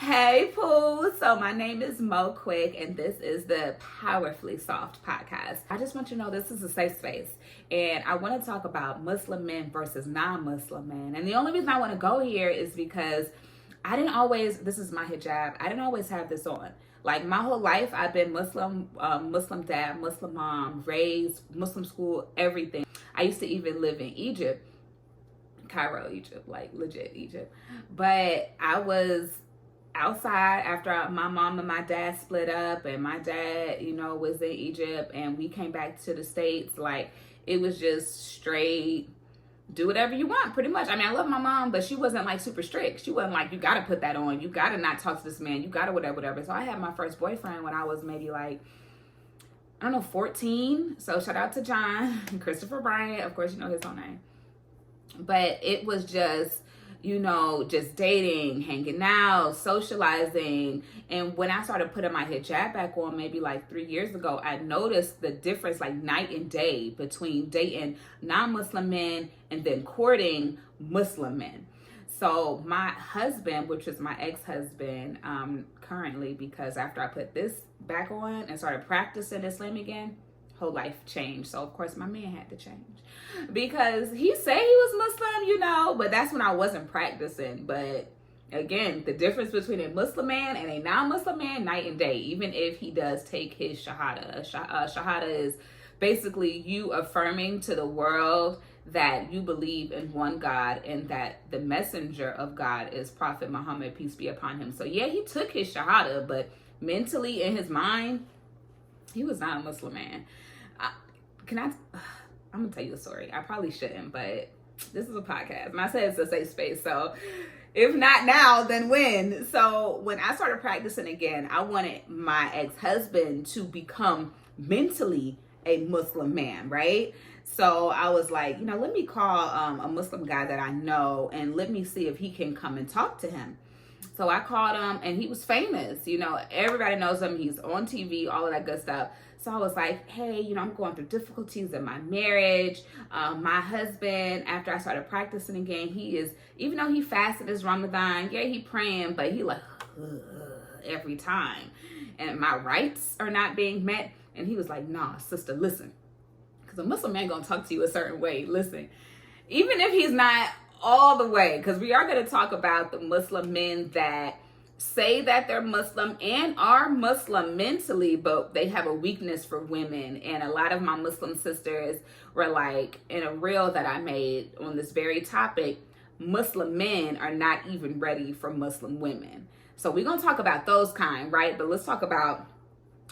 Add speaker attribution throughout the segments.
Speaker 1: Hey, Pooh. So my name is Mo Quick, and this is the Powerfully Soft podcast. I just want you to know this is a safe space, and I want to talk about Muslim men versus non-Muslim men. And the only reason I want to go here is because this is my hijab, I didn't always have this on. Like my whole life, I've been Muslim, Muslim dad, Muslim mom, raised Muslim school, everything. I used to even live in Egypt, Cairo, Egypt, like legit Egypt. But I was outside after my mom and my dad split up, and my dad, was in Egypt, and we came back to the States. Like it was just straight, do whatever you want, pretty much. I mean, I love my mom, but she wasn't like super strict. She wasn't like, you gotta put that on, you gotta not talk to this man, you gotta whatever. So I had my first boyfriend when I was maybe like, I don't know, 14. So shout out to John, Christopher Bryant, of course you know his whole name. But it was just, just dating, hanging out, socializing. And when I started putting my hijab back on, maybe like 3 years ago, I noticed the difference like night and day between dating non-Muslim men and then courting Muslim men. So my husband, which is my ex-husband currently, because after I put this back on and started practicing Islam again, whole life changed. So of course my man had to change, because he said he was Muslim, but that's when I wasn't practicing. But again, the difference between a Muslim man and a non-Muslim man, night and day, even if he does take his shahada. Shahada is basically you affirming to the world that you believe in one God and that the messenger of God is Prophet Muhammad, peace be upon him. So yeah, he took his shahada, but mentally in his mind, he was not a Muslim man. I'm gonna tell you a story. I probably shouldn't, but this is a podcast, and I said it's a safe space. So if not now, then when? So when I started practicing again, I wanted my ex-husband to become mentally a Muslim man, right? So I was like, let me call a Muslim guy that I know, and let me see if he can come and talk to him. So I called him, and he was famous. Everybody knows him. He's on TV, all of that good stuff. So I was like, hey, I'm going through difficulties in my marriage. My husband, after I started practicing again, he is, even though he fasted his Ramadan, yeah, he praying, but he like, every time. And my rights are not being met. And he was like, nah, sister, listen. Because a Muslim man going to talk to you a certain way. Listen, even if he's not all the way, because we are going to talk about the Muslim men that say that they're Muslim and are Muslim mentally, but they have a weakness for women. And a lot of my Muslim sisters were like, in a reel that I made on this very topic, Muslim men are not even ready for Muslim women. So we're going to talk about those kind, right? But let's talk about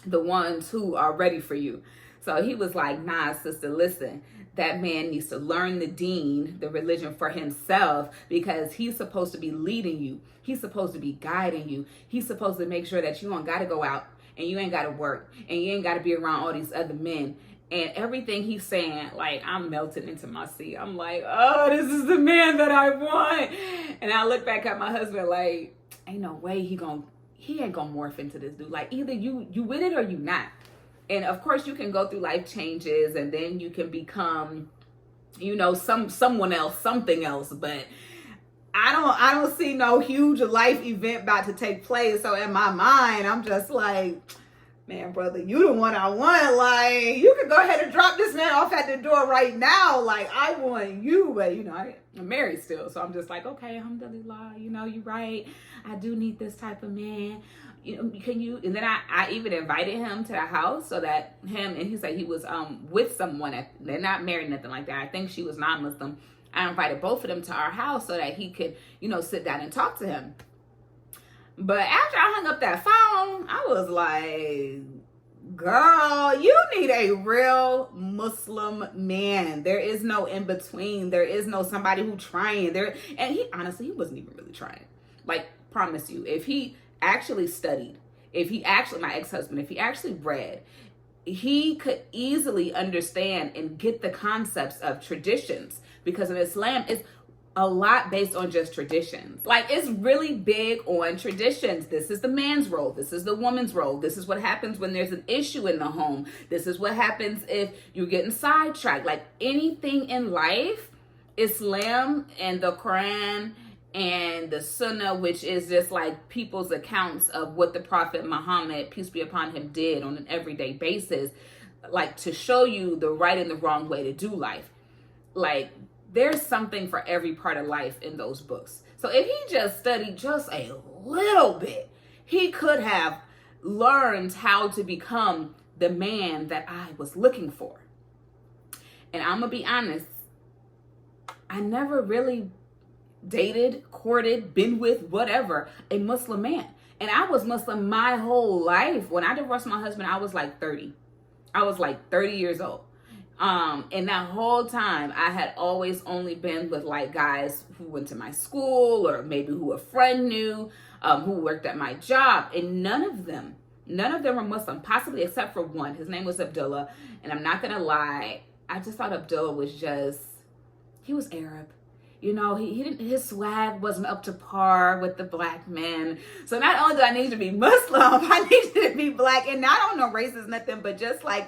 Speaker 1: the ones who are ready for you. So he was like, nah, sister, listen, that man needs to learn the deen, the religion, for himself, because he's supposed to be leading you. He's supposed to be guiding you. He's supposed to make sure that you don't got to go out and you ain't got to work and you ain't got to be around all these other men. And everything he's saying, like, I'm melting into my seat. I'm like, oh, this is the man that I want. And I look back at my husband like, ain't no way he ain't gonna morph into this dude. Like, either you with it or you not. And of course you can go through life changes and then you can become, someone else, something else. But I don't see no huge life event about to take place. So in my mind, I'm just like, man, brother, you the one I want. Like, you can go ahead and drop this man off at the door right now. Like, I want you. But, I'm married still. So I'm just like, okay, alhamdulillah, you're right. I do need this type of man. Can you? And then I even invited him to the house so that and he said he was with someone. They're not married, nothing like that. I think she was non-Muslim. I invited both of them to our house so that he could, sit down and talk to him. But after I hung up that phone, I was like, girl, you need a real Muslim man. There is no in between. There is no somebody who trying there. And he wasn't even really trying. Like, promise you, if he actually studied, my ex-husband, if he actually read, he could easily understand and get the concepts of traditions, because in Islam it's a lot based on just traditions. Like, it's really big on traditions. This is the man's role. This is the woman's role. This is what happens when there's an issue in the home. This is what happens if you're getting sidetracked. Like, anything in life, Islam and the Quran and the Sunnah, which is just like people's accounts of what the Prophet Muhammad, peace be upon him, did on an everyday basis, like to show you the right and the wrong way to do life. Like, there's something for every part of life in those books. So if he just studied just a little bit, he could have learned how to become the man that I was looking for. And I'm gonna be honest, I never really dated, courted, been with, whatever, a Muslim man. And I was Muslim my whole life. When I divorced my husband, I was like 30. I was like 30 years old. And that whole time I had always only been with like guys who went to my school, or maybe who a friend knew, who worked at my job. And none of them were Muslim, possibly except for one. His name was Abdullah. And I'm not gonna lie, I just thought Abdullah was he was Arab. You know, he didn't, his swag wasn't up to par with the black men. So not only do I need to be Muslim, I need to be black. And not on no races, nothing, but just like,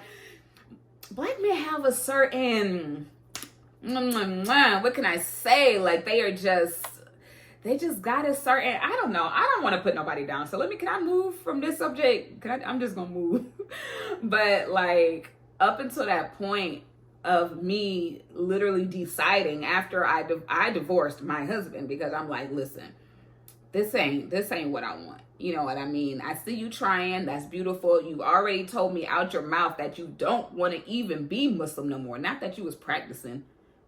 Speaker 1: black men have a certain, what can I say? Like, they just got a certain, I don't know. I don't want to put nobody down. So can I move from this subject? I'm just going to move. But like, up until that point of me literally deciding after I divorced my husband, because I'm like, listen, this ain't what I want. You know what I mean? I see you trying. That's beautiful. You already told me out your mouth that you don't want to even be Muslim no more. Not that you was practicing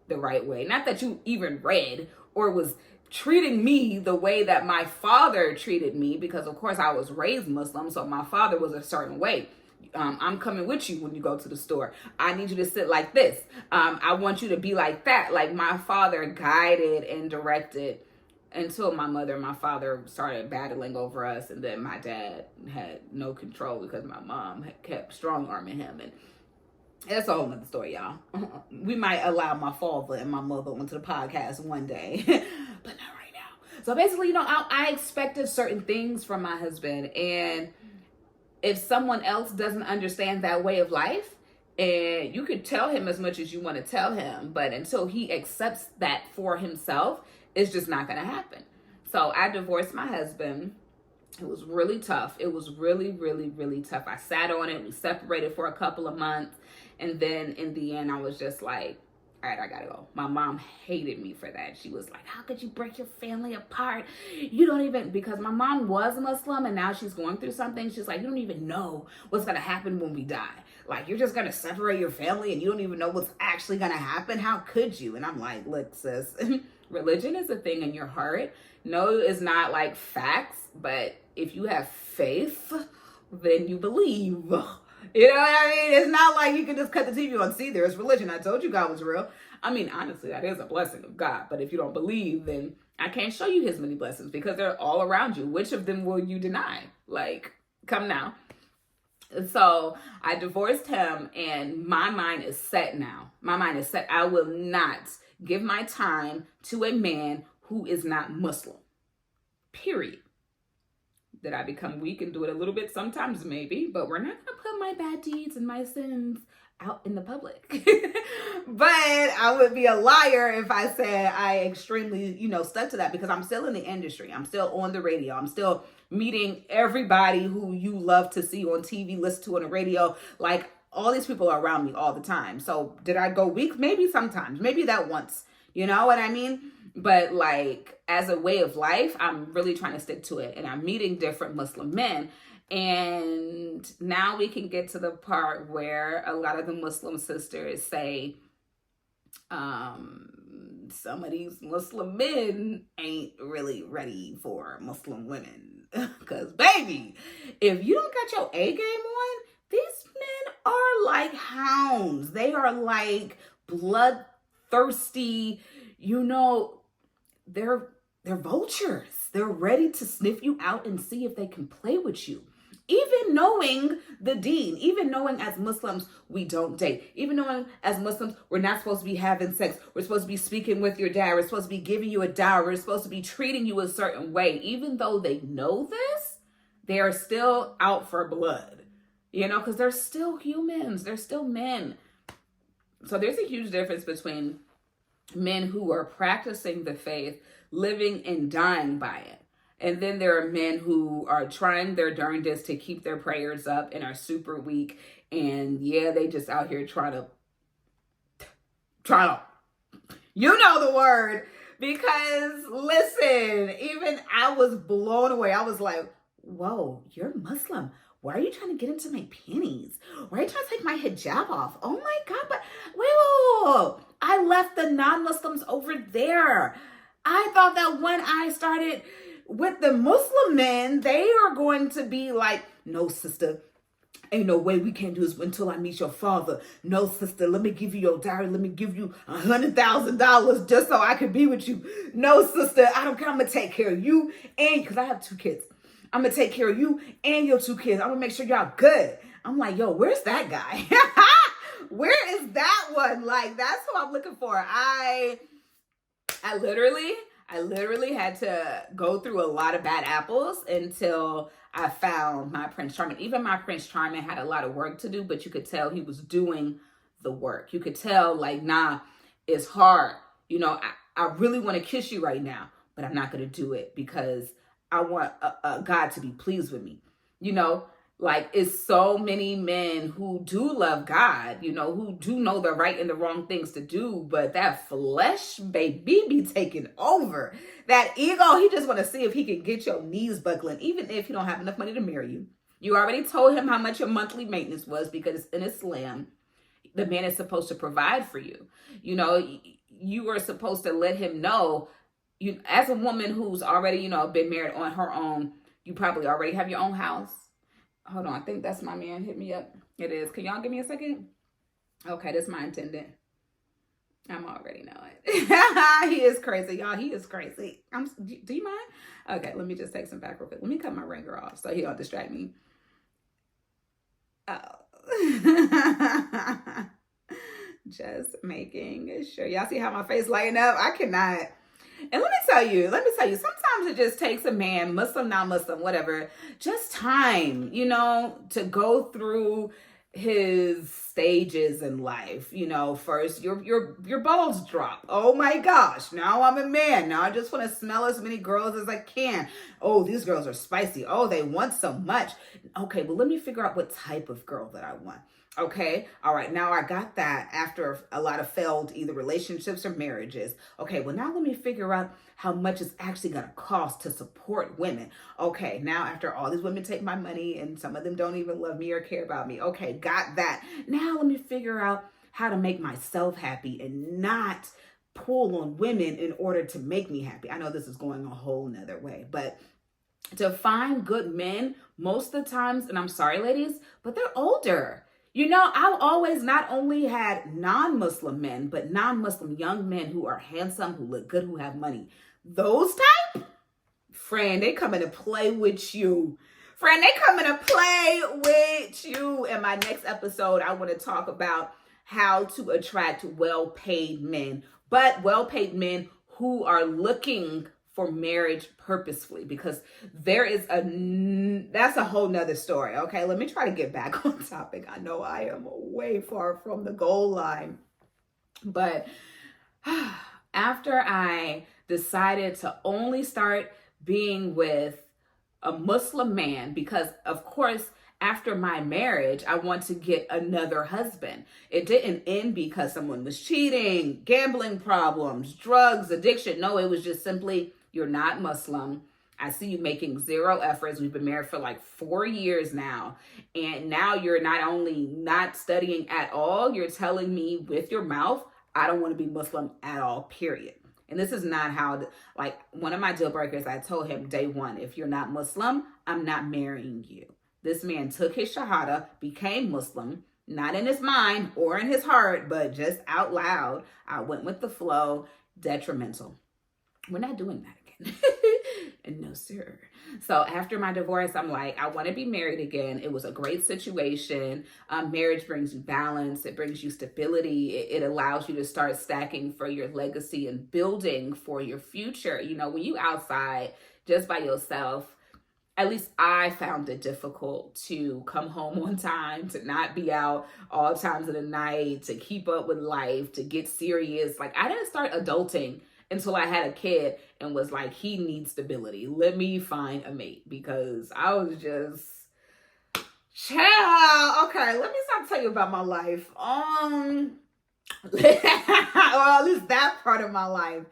Speaker 1: the right way. Not that you even read or was treating me the way that my father treated me, because of course I was raised Muslim. So my father was a certain way. I'm coming with you when you go to the store. I need you to sit like this. I want you to be like that. Like, my father guided and directed until my mother and my father started battling over us. And then my dad had no control because my mom had kept strong arming him. And that's a whole nother story, y'all. We might allow my father and my mother onto the podcast one day, but not right now. So basically, you know, I expected certain things from my husband. And if someone else doesn't understand that way of life, and you could tell him as much as you want to tell him, but until he accepts that for himself, it's just not going to happen. So I divorced my husband. It was really tough. It was really, really, really tough. I sat on it. We separated for a couple of months. And then in the end, I was just like, all right, I gotta go. My mom hated me for that. She was like, how could you break your family apart? You don't even, because my mom was Muslim and now she's going through something. She's like, you don't even know what's gonna happen when we die. Like, you're just gonna separate your family and you don't even know what's actually gonna happen. How could you? And I'm like, look, sis, religion is a thing in your heart. No, it's not like facts, but if you have faith, then you believe. You know what I mean? It's not like you can just cut the TV on and see there's religion. I told you God was real. I mean, honestly, that is a blessing of God. But if you don't believe, then I can't show you his many blessings because they're all around you. Which of them will you deny? Like, come now. So I divorced him and my mind is set now. My mind is set. I will not give my time to a man who is not Muslim. Period. Did I become weak and do it a little bit? Sometimes maybe, but we're not going to put my bad deeds and my sins out in the public. But I would be a liar if I said I extremely, stuck to that, because I'm still in the industry. I'm still on the radio. I'm still meeting everybody who you love to see on TV, listen to on the radio. Like, all these people are around me all the time. So did I go weak? Maybe sometimes, maybe that once, you know what I mean? But like, as a way of life, I'm really trying to stick to it. And I'm meeting different Muslim men. And now we can get to the part where a lot of the Muslim sisters say, some of these Muslim men ain't really ready for Muslim women. Because, baby, if you don't got your A game on, these men are like hounds. They are like bloodthirsty, they're vultures. They're ready to sniff you out and see if they can play with you. Even knowing the deen, even knowing as Muslims, we don't date. Even knowing as Muslims, we're not supposed to be having sex. We're supposed to be speaking with your dad. We're supposed to be giving you a dowry. We're supposed to be treating you a certain way. Even though they know this, they are still out for blood. Because they're still humans. They're still men. So there's a huge difference between men who are practicing the faith, living and dying by it. And then there are men who are trying their darndest to keep their prayers up and are super weak. And yeah, they just out here trying to, you know the word. Because listen, even I was blown away. I was like, whoa, you're Muslim. Why are you trying to get into my panties? Why are you trying to take my hijab off? Oh my God, but wait. I left the non-Muslims over there. I thought that when I started with the Muslim men, they are going to be like, no, sister, ain't no way we can't do this until I meet your father. No, sister, let me give you your dowry. Let me give you $100,000 just so I can be with you. No, sister, I don't care. I'm going to take care of you and because I have 2 kids. I'm going to take care of you and your 2 kids. I'm going to make sure y'all good. I'm like, yo, where's that guy? Where is that one? Like, that's who I'm looking for. I literally had to go through a lot of bad apples until I found my Prince Charming. Even my Prince Charming had a lot of work to do, but you could tell he was doing the work. You could tell, like, nah, it's hard. You know, I really want to kiss you right now, but I'm not going to do it because I want God to be pleased with me. You know, like, it's so many men who do love God, you know, who do know the right and the wrong things to do, but that flesh, baby, be taking over. That ego, he just want to see if he can get your knees buckling, even if you don't have enough money to marry you. You already told him how much your monthly maintenance was because in Islam, the man is supposed to provide for you. You know, you are supposed to let him know, you as a woman who's already, you know, been married on her own, you probably already have your own house. Hold on, I think that's my man. Hit me up. It is. Can y'all give me a second? Okay, this is my attendant. I'm already knowing. He is crazy, y'all. He is crazy. Do you mind? Okay, let me just take some back real quick. Let me cut my ringer off so he don't distract me. Oh. Just making sure. Y'all see how my face lighting up? I cannot. And let me tell you, sometimes it just takes a man, Muslim, non-Muslim, whatever, just time, you know, to go through his stages in life. You know, first your balls drop. Oh my gosh, now I'm a man. Now I just want to smell as many girls as I can. Oh, these girls are spicy. Oh, they want so much. Okay, but let me figure out what type of girl that I want. Okay. All right. Now I got that after a lot of failed either relationships or marriages. Okay. Well, now let me figure out how much it's actually going to cost to support women. Okay. Now after all these women take my money and some of them don't even love me or care about me. Okay. Got that. Now let me figure out how to make myself happy and not pull on women in order to make me happy. I know this is going a whole nother way, but to find good men most of the times, and I'm sorry, ladies, but they're older. You know, I've always not only had non-Muslim men, but non-Muslim young men who are handsome, who look good, who have money. Those type, friend, they coming to play with you. Friend, they coming to play with you. In my next episode, I want to talk about how to attract well-paid men, but well-paid men who are looking for marriage purposefully, because that's a whole nother story. Okay, let me try to get back on topic. I know I am way far from the goal line, but after I decided to only start being with a Muslim man, because of course, after my marriage, I want to get another husband. It didn't end because someone was cheating, gambling problems, drugs, addiction. No, it was just simply, you're not Muslim. I see you making zero efforts. We've been married for like 4 years now. And now you're not only not studying at all, you're telling me with your mouth, I don't want to be Muslim at all, period. And this is not how, like, one of my deal breakers, I told him day one, if you're not Muslim, I'm not marrying you. This man took his shahada, became Muslim, not in his mind or in his heart, but just out loud. I went with the flow, detrimental. We're not doing that again. No, sir. So after my divorce, I'm like, I want to be married again. It was a great situation. Marriage brings you balance. It brings you stability. It allows you to start stacking for your legacy and building for your future. You know, when you outside just by yourself, at least I found it difficult to come home on time, to not be out all times of the night, to keep up with life, to get serious. Like, I didn't start adulting until I had a kid and was like, he needs stability. Let me find a mate, because I was just, child. Okay, let me stop telling you about my life. Well, at least that part of my life.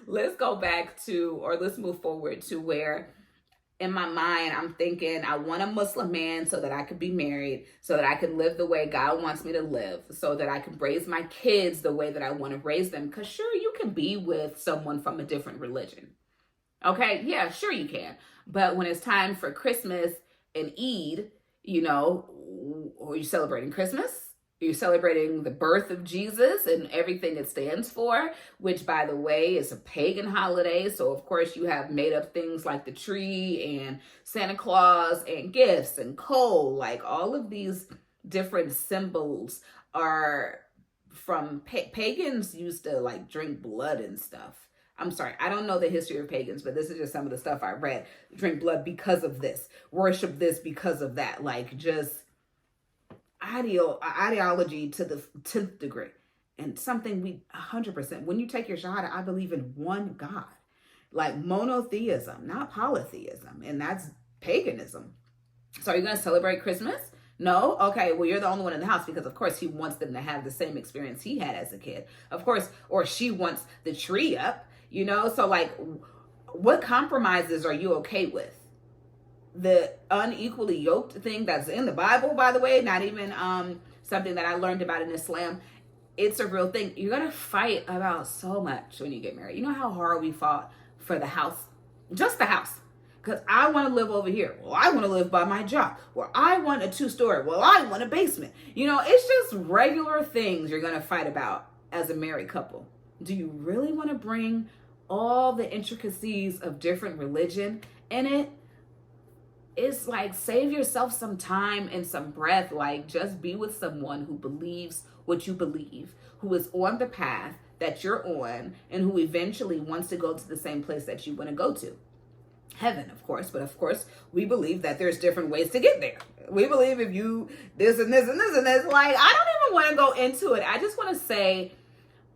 Speaker 1: Let's go back to, or let's move forward to where in my mind, I'm thinking I want a Muslim man so that I could be married, so that I can live the way God wants me to live, so that I can raise my kids the way that I want to raise them. Because sure, you can be with someone from a different religion. Okay, yeah, sure you can. But when it's time for Christmas and Eid, or you're celebrating Christmas, you're celebrating the birth of Jesus and everything it stands for, which, by the way, is a pagan holiday. So, of course, you have made up things like the tree and Santa Claus and gifts and coal. Like, all of these different symbols are from pagans used to, like, drink blood and stuff. I'm sorry, I don't know the history of pagans, but this is just some of the stuff I read. Drink blood because of this. Worship this because of that. Like, just ideology to the 10th degree. And something we 100%, when you take your shahada, I believe in one God, like monotheism, not polytheism. And that's paganism. So are you going to celebrate Christmas? No? Okay, well, you're the only one in the house, because of course he wants them to have the same experience he had as a kid. Of course, or she wants the tree up, So like, what compromises are you okay with? The unequally yoked thing that's in the Bible, by the way, not even something that I learned about in Islam. It's a real thing. You're going to fight about so much when you get married. You know how hard we fought for the house? Just the house. Because I want to live over here. Well, I want to live by my job. Well, I want a 2-story. Well, I want a basement. It's just regular things you're going to fight about as a married couple. Do you really want to bring all the intricacies of different religion in it? It's like, save yourself some time and some breath. Like, just be with someone who believes what you believe, who is on the path that you're on, and who eventually wants to go to the same place that you want to go to. Heaven, of course. But of course, we believe that there's different ways to get there. We believe if you this and this and this and this. Like, I don't even want to go into it. I just want to say,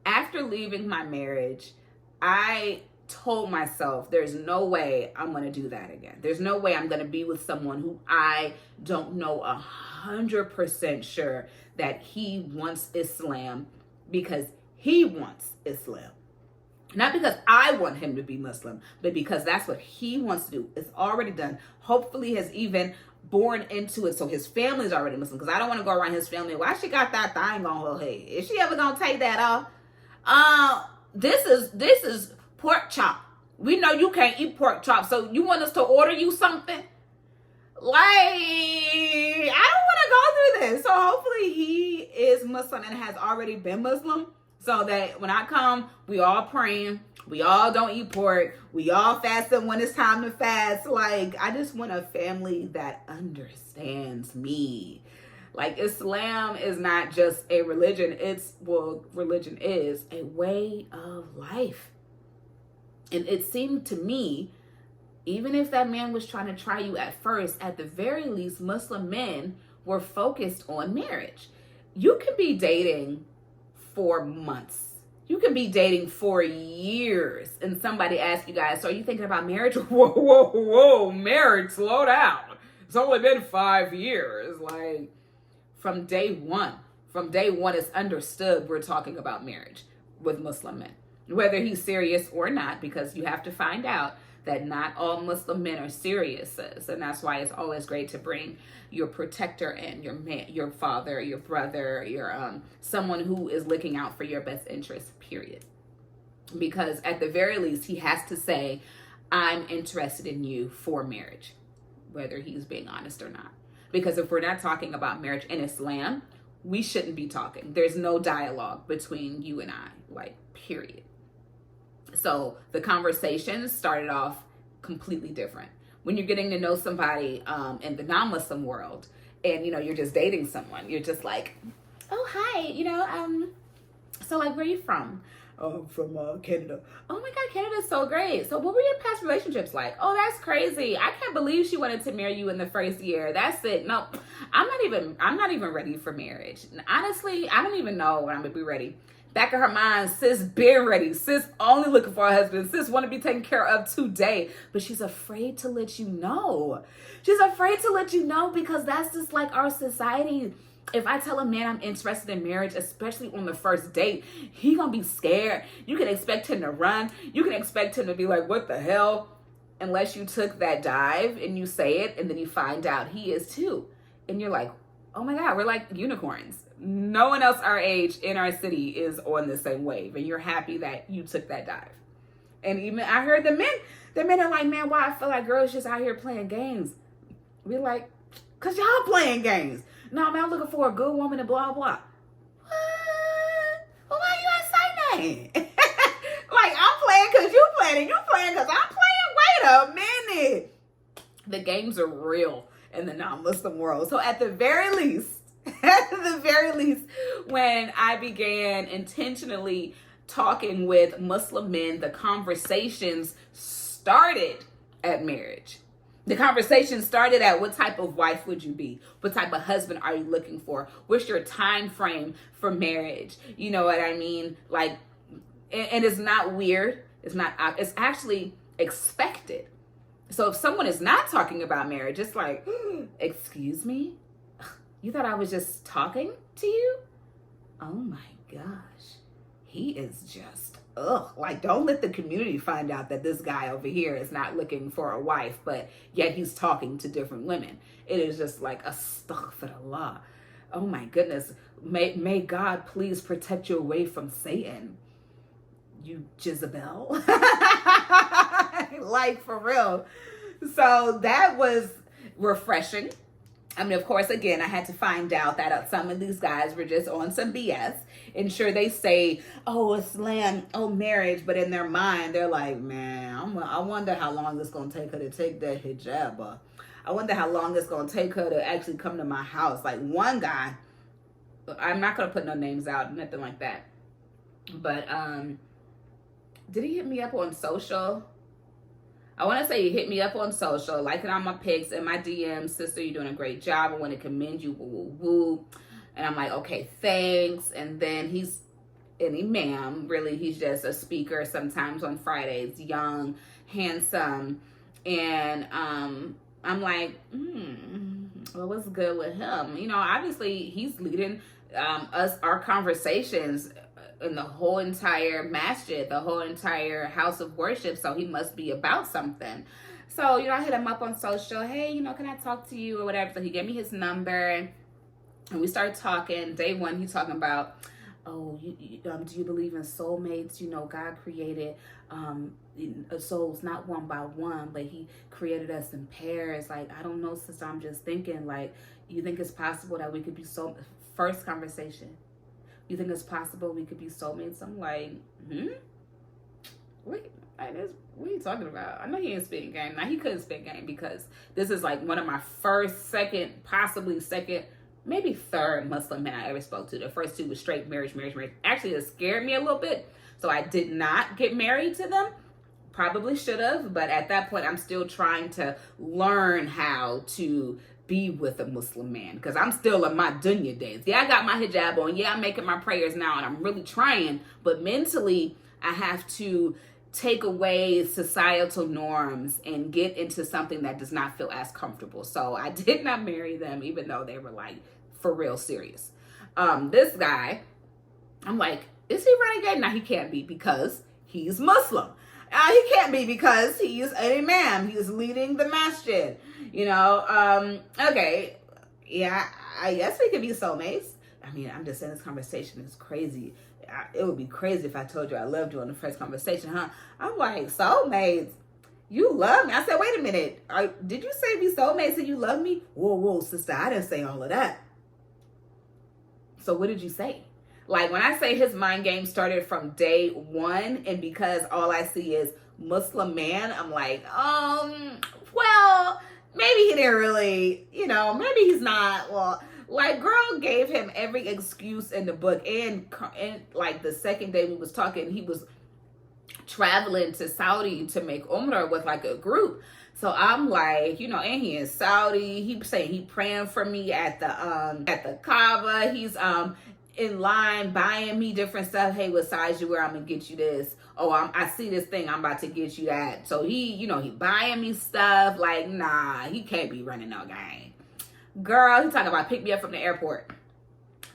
Speaker 1: after leaving my marriage, I told myself there's no way I'm going to do that again. There's no way I'm going to be with someone who I don't know 100% sure that he wants Islam because he wants Islam. Not because I want him to be Muslim, but because that's what he wants to do. It's already done. Hopefully has even born into it. So his family's already Muslim, because I don't want to go around his family. Why she got that thing on her head? Is she ever going to take that off? This is pork chop. We know you can't eat pork chop, so you want us to order you something? Like, I don't want to go through this. So hopefully he is Muslim and has already been Muslim, so that when I come, we all praying, we all don't eat pork, we all fasting when it's time to fast. Like, I just want a family that understands me. Like, Islam is not just a religion. Religion is a way of life. And it seemed to me, even if that man was trying to try you at first, at the very least, Muslim men were focused on marriage. You can be dating for months. You can be dating for years. And somebody asks you guys, so are you thinking about marriage? Whoa, marriage, slow down. It's only been 5 years. Like, from day one, it's understood we're talking about marriage with Muslim men. Whether he's serious or not, because you have to find out that not all Muslim men are serious. And that's why it's always great to bring your protector in, your father, your brother, your someone who is looking out for your best interest, period. Because at the very least, he has to say, I'm interested in you for marriage, whether he's being honest or not. Because if we're not talking about marriage in Islam, we shouldn't be talking. There's no dialogue between you and I, like, period. So the conversation started off completely different. When you're getting to know somebody in the non-Muslim world, and you're just dating someone, you're just like, oh, hi, so like, where are you from? Oh, I'm from Canada. Oh my God, Canada's so great. So what were your past relationships like? Oh, that's crazy. I can't believe she wanted to marry you in the first year. That's it. No, I'm not even ready for marriage. Honestly, I don't even know when I'm gonna be ready. Back of her mind, sis been ready. Sis only looking for a husband. Sis want to be taken care of today. But she's afraid to let you know. She's afraid to let you know because that's just like our society. If I tell a man I'm interested in marriage, especially on the first date, he gonna be scared. You can expect him to run. You can expect him to be like, what the hell? Unless you took that dive and you say it and then you find out he is too. And you're like, oh my God, we're like unicorns. No one else our age in our city is on the same wave. And you're happy that you took that dive. And even I heard the men are like, man, why I feel like girls just out here playing games. We're like, cause y'all playing games. No, man, I'm looking for a good woman and blah, blah. What? Well, why you ain't say that? Like, I'm playing cause you playing and you playing cause I'm playing. Wait a minute. The games are real in the non-Muslim world. So at the very least, when I began intentionally talking with Muslim men, the conversations started at marriage. The conversation started at what type of wife would you be? What type of husband are you looking for? What's your time frame for marriage? You know what I mean? Like, and it's not weird. It's actually expected. So if someone is not talking about marriage, it's like, excuse me? You thought I was just talking to you? Oh my gosh. He is just, like, don't let the community find out that this guy over here is not looking for a wife, but yet he's talking to different women. It is just like, astaghfirullah. Oh my goodness. May God please protect you away from Satan. You Jezebel. Like, for real. So that was refreshing. I mean, of course, again, I had to find out that some of these guys were just on some BS. And sure, they say, oh, Islam, oh, marriage. But in their mind, they're like, man, I wonder how long it's going to take her to take that hijab. I wonder how long it's going to take her to actually come to my house. Like one guy, I'm not going to put no names out, nothing like that. But did he hit me up on social? I want to say he hit me up on social, liking all my pics and my DMs. Sister, you're doing a great job. I want to commend you. Woo, woo, woo. And I'm like, okay, thanks. And then he's an imam. Really, he's just a speaker sometimes on Fridays. Young, handsome. And I'm like, well, what's good with him? You know, obviously he's leading our conversations in the whole entire masjid, the whole entire house of worship. So he must be about something. So, you know, I hit him up on social. Hey, you know, can I talk to you or whatever? So he gave me his number and we started talking. Day one, he's talking about, oh, do you believe in soulmates? You know, God created souls not one by one, but he created us in pairs. Like, I don't know, sister, I'm just thinking, like, you think it's possible that we could be first conversation. You think it's possible we could be soulmates? I'm like, wait, what are you talking about? I know he ain't spitting game. Now, he couldn't spit game because this is like one of my first, second, possibly second, maybe third Muslim men I ever spoke to. The first two was straight marriage. Actually, it scared me a little bit. So I did not get married to them. Probably should have. But at that point, I'm still trying to learn how to be with a Muslim man because I'm still in my dunya days. Yeah, I got my hijab on. Yeah, I'm making my prayers now and I'm really trying. But mentally, I have to take away societal norms and get into something that does not feel as comfortable. So I did not marry them, even though they were like for real serious. This guy, I'm like, is he renegade? Now he can't be because he's Muslim. He can't be because he's an imam. He's leading the masjid. You know, okay. Yeah, I guess we could be soulmates. I mean, I'm just saying this conversation is crazy. It would be crazy if I told you I loved you on the first conversation, huh? I'm like, soulmates? You love me? I said, wait a minute. Did you say we soulmates and you love me? Whoa, sister, I didn't say all of that. So what did you say? Like, when I say his mind game started from day one, and because all I see is Muslim man, I'm like, well, maybe he didn't really, you know, maybe he's not. Well, like, girl gave him every excuse in the book. And like, the second day we was talking, he was traveling to Saudi to make Umrah with, like, a group. So I'm like, you know, and he in Saudi. He saying he praying for me at the Kaaba. He's in line buying me different stuff. Hey, what size you wear? I'm gonna get you this. Oh, I see this thing. I'm about to get you that. So he buying me stuff. Like, nah, he can't be running no game. Girl, he talking about pick me up from the airport.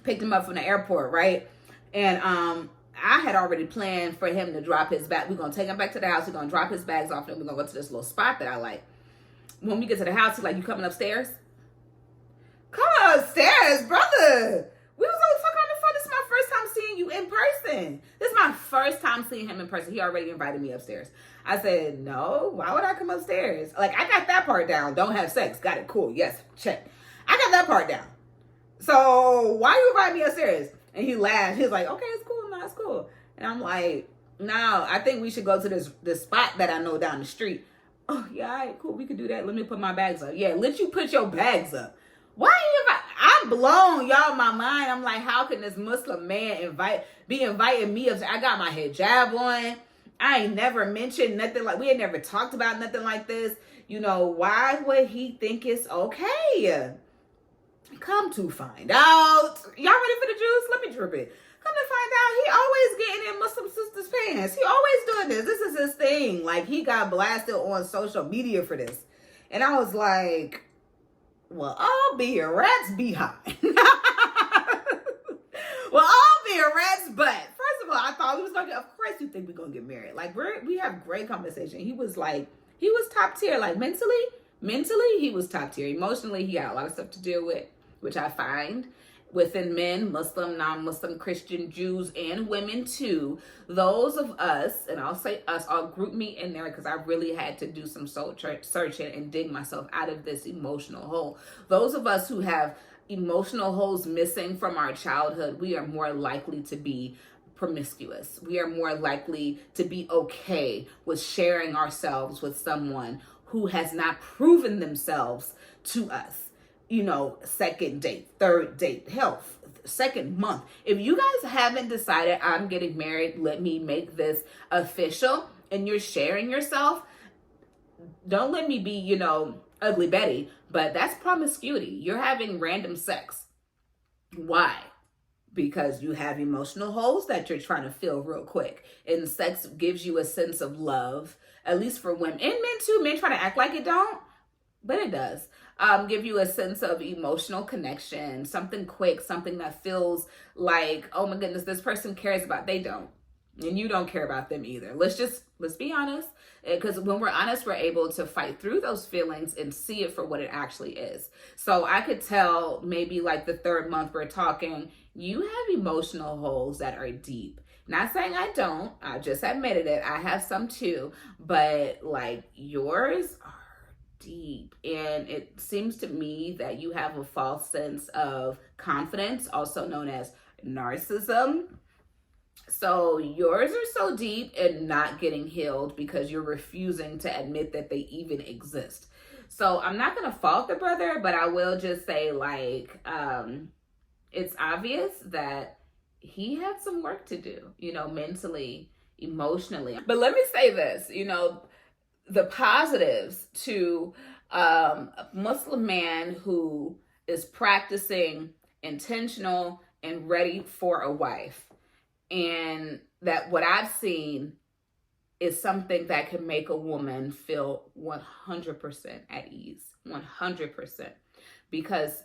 Speaker 1: Picked him up from the airport, right? And I had already planned for him to drop his bag. We're gonna take him back to the house. We're gonna drop his bags off, and we're gonna go to this little spot that I like. When we get to the house, he's like, "You coming upstairs?" Come upstairs, brother. We was on fuck on the phone. This is my first time seeing you in person. This is my first time seeing him in person. He already invited me upstairs. I said, no, why would I come upstairs? Like, I got that part down. Don't have sex. Got it. Cool. Yes. Check. I got that part down. So why you invite me upstairs? And he laughed. He was like, okay, it's cool. No, it's cool. And I'm like, no, I think we should go to this spot that I know down the street. Oh, yeah, all right, cool. We could do that. Let me put my bags up. Yeah, let you put your bags up. Why I'm blown, y'all, my mind. I'm like, how can this Muslim man be inviting me up? I got my hijab on. I ain't never mentioned nothing like, we ain't never talked about nothing like this. Why would he think it's okay? Come to find out. Y'all ready for the juice? Let me drip it. Come to find out, he always getting in Muslim sisters' pants. He always doing this. This is his thing. Like, he got blasted on social media for this. And I was like, well, I'll be a rat's behind. Well, I'll be a rat's butt. First of all, I thought he was going to, of course you think we're going to get married. Like, we have great conversation. He was top tier. Like, mentally, he was top tier. Emotionally, he got a lot of stuff to deal with, which I find within men, Muslim, non-Muslim, Christian, Jews, and women too. Those of us, and I'll say us, I'll group me in there because I really had to do some soul searching and dig myself out of this emotional hole. Those of us who have emotional holes missing from our childhood, we are more likely to be promiscuous. We are more likely to be okay with sharing ourselves with someone who has not proven themselves to us. Second date, third date, hell, second month. If you guys haven't decided I'm getting married, let me make this official, and you're sharing yourself, don't let me be, ugly Betty, but that's promiscuity. You're having random sex. Why? Because you have emotional holes that you're trying to fill real quick. And sex gives you a sense of love, at least for women. And men too. Men try to act like it don't, but it does. Give you a sense of emotional connection, something quick, something that feels like, oh my goodness, this person cares about, they don't. And you don't care about them either. Let's be honest. Because when we're honest, we're able to fight through those feelings and see it for what it actually is. So I could tell maybe like the third month we're talking, you have emotional holes that are deep. Not saying I don't. I just admitted it. I have some too. But like yours are deep. And it seems to me that you have a false sense of confidence, also known as narcissism. So yours are so deep and not getting healed because you're refusing to admit that they even exist. So I'm not going to fault the brother, but I will just say it's obvious that he had some work to do, mentally, emotionally. But let me say this, the positives to a Muslim man who is practicing intentional and ready for a wife. And that what I've seen is something that can make a woman feel 100% at ease, 100%. Because,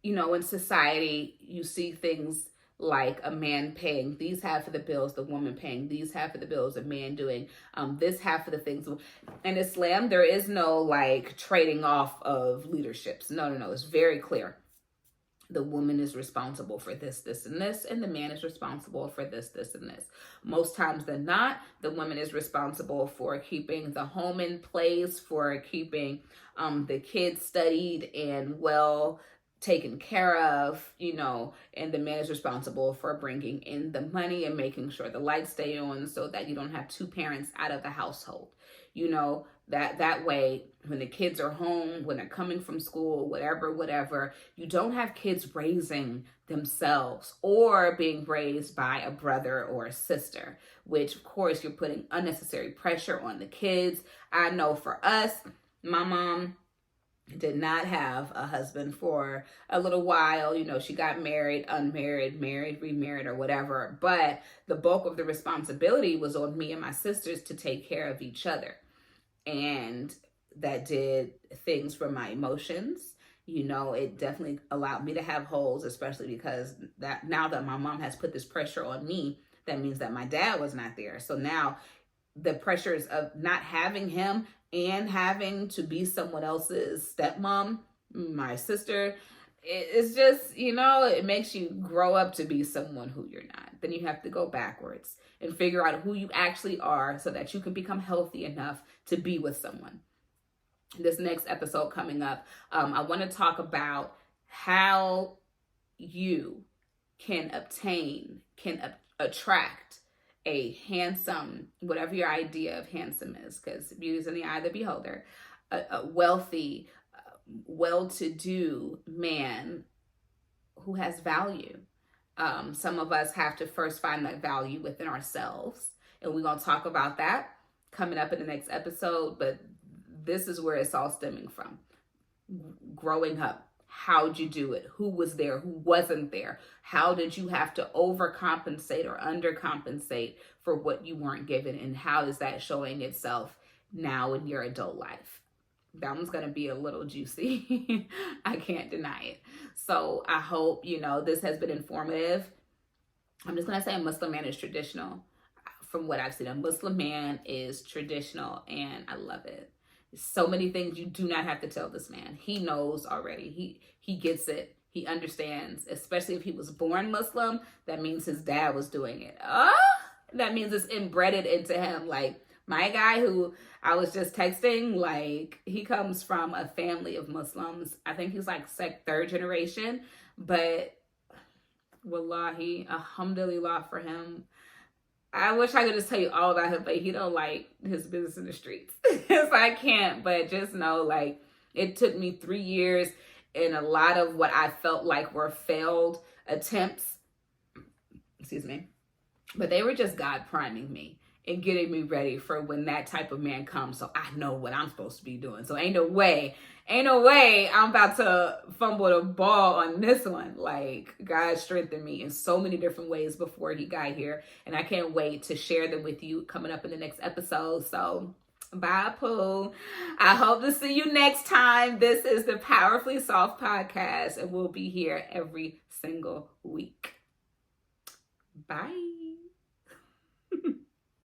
Speaker 1: in society, you see things like a man paying these half of the bills, the woman paying these half of the bills, a man doing this half of the things. In Islam, there is no like trading off of leaderships. No. It's very clear. The woman is responsible for this, this, and this, and the man is responsible for this, this, and this. Most times than not, the woman is responsible for keeping the home in place, for keeping the kids studied and well taken care of, and the man is responsible for bringing in the money and making sure the lights stay on so that you don't have two parents out of the household. That way, when the kids are home, when they're coming from school, whatever, you don't have kids raising themselves or being raised by a brother or a sister, which of course you're putting unnecessary pressure on the kids. I know for us, my mom, did not have a husband for a little while. She got married, unmarried, married, remarried, or whatever. But the bulk of the responsibility was on me and my sisters to take care of each other. And that did things for my emotions. It definitely allowed me to have holes, especially because that now that my mom has put this pressure on me, that means that my dad was not there. So now the pressures of not having him and having to be someone else's stepmom, my sister, it's just, it makes you grow up to be someone who you're not. Then you have to go backwards and figure out who you actually are so that you can become healthy enough to be with someone. This next episode coming up, I want to talk about how you can attract a handsome, whatever your idea of handsome is, because beauty is in the eye of the beholder, a wealthy, well-to-do man who has value. Some of us have to first find that value within ourselves, and we're going to talk about that coming up in the next episode, but this is where it's all stemming from. Growing up. How'd you do it? Who was there? Who wasn't there? How did you have to overcompensate or undercompensate for what you weren't given? And how is that showing itself now in your adult life? That one's going to be a little juicy. I can't deny it. So I hope, this has been informative. I'm just going to say a Muslim man is traditional. From what I've seen, a Muslim man is traditional, and I love it. So many things you do not have to tell this man. He knows already. He gets it. He understands, especially if he was born Muslim. That means his dad was doing it. That means it's embedded into him. Like my guy who I was just texting, like he comes from a family of Muslims. I think he's like third generation, but wallahi, alhamdulillah for him. I wish I could just tell you all about him, but he don't like his business in the streets. So I can't, but just know, like, it took me 3 years and a lot of what I felt like were failed attempts. Excuse me. But they were just God priming me and getting me ready for when that type of man comes, so I know what I'm supposed to be doing. So ain't no way I'm about to fumble the ball on this one. Like, God strengthened me in so many different ways before he got here, and I can't wait to share them with you coming up in the next episode. So bye, Pooh. I hope to see you next time. This is the Powerfully Soft podcast, and we'll be here every single week. Bye.